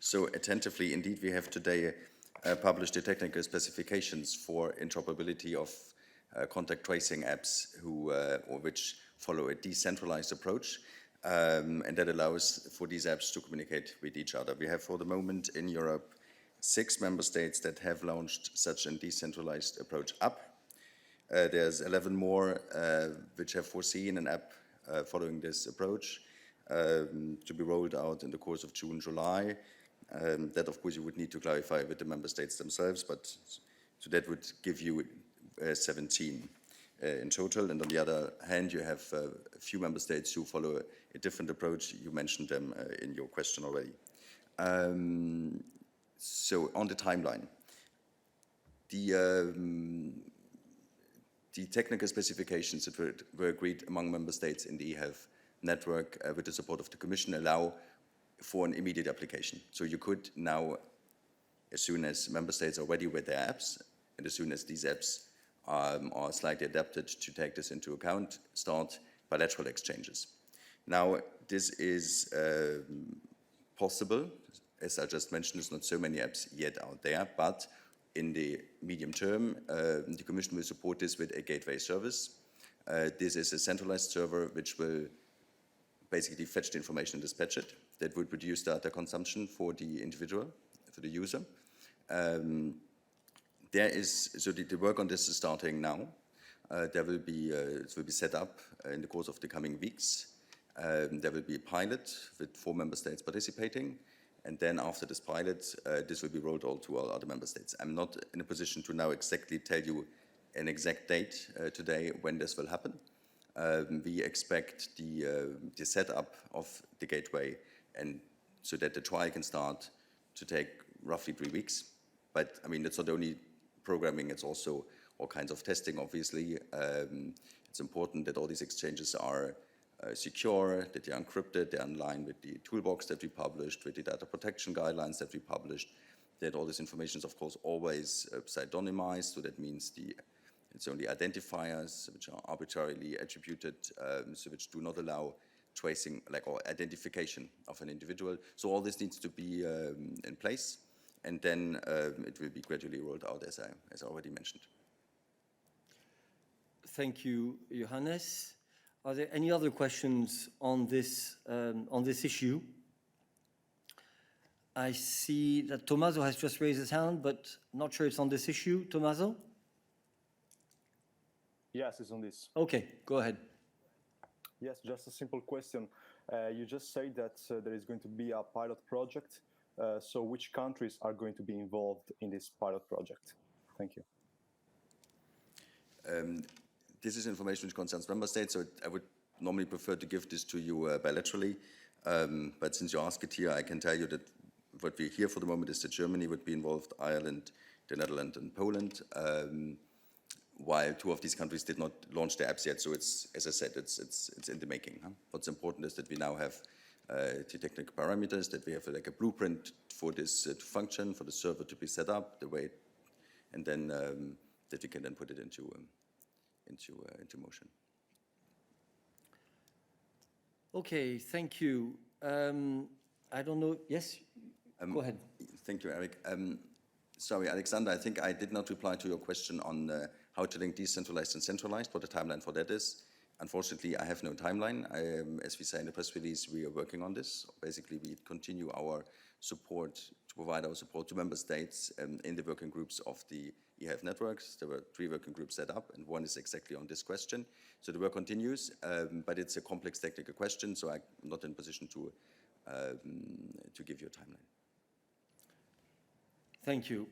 So attentively, indeed, we have today published the technical specifications for interoperability of contact tracing apps or which follow a decentralized approach, and that allows for these apps to communicate with each other. We have, for the moment, in Europe, 6 member states that have launched such a decentralized approach up. There's 11 more which have foreseen an app following this approach to be rolled out in the course of June, July. That, of course, you would need to clarify with the member states themselves, but so that would give you 17 in total. And on the other hand, you have a few member states who follow a different approach. You mentioned them in your question already. So on the timeline, the technical specifications that were agreed among member states in the eHealth network with the support of the Commission allow for an immediate application. So you could now, as soon as member states are ready with their apps, and as soon as these apps are slightly adapted to take this into account, start bilateral exchanges. Now, this is possible. As I just mentioned, there's not so many apps yet out there, but in the medium term, the Commission will support this with a gateway service. This is a centralized server which will basically fetch the information and dispatch it. That would reduce data consumption for the individual, for the user. The work on this is starting now. It will be set up in the course of the coming weeks. There will be a pilot with 4 member states participating. And then after this pilot, this will be rolled out to all other member states. I'm not in a position to now exactly tell you an exact date today when this will happen. We expect the setup of the gateway and so that the trial can start to take roughly 3 weeks. But I mean, it's not only programming, it's also all kinds of testing, obviously. It's important that all these exchanges are secure, that they're encrypted, they're in line with the toolbox that we published, with the data protection guidelines that we published, that all this information is, of course, always pseudonymized, so that means it's only identifiers which are arbitrarily attributed, so which do not allow tracing, or identification of an individual. So all this needs to be in place, and then it will be gradually rolled out, as I already mentioned. Thank you, Johannes. Are there any other questions on this issue? I see that Tommaso has just raised his hand, but not sure it's on this issue. Tommaso? Yes, it's on this. Okay, go ahead. Yes, just a simple question. You just said that there is going to be a pilot project. So which countries are going to be involved in this pilot project? Thank you. This is information which concerns member states, so I would normally prefer to give this to you bilaterally. But since you ask it here, I can tell you that what we hear for the moment is that Germany would be involved, Ireland, the Netherlands, and Poland, while 2 of these countries did not launch their apps yet. So it's, as I said, it's in the making. What's important is that we now have the technical parameters, that we have a blueprint for this to function, for the server to be set up, the way, and then that we can then put it into motion. Okay, thank you. I don't know. Yes, go ahead. Thank you, Eric. Sorry, Alexander, I think I did not reply to your question on how to link decentralized and centralized, what the timeline for that is. Unfortunately, I have no timeline. As we say in the press release, we are working on this. Basically, we continue our support, to provide our support to member states in the working groups of the eHealth networks. There were 3 working groups set up, and 1 is exactly on this question. So the work continues, but it's a complex technical question, so I'm not in a position to give you a timeline. Thank you.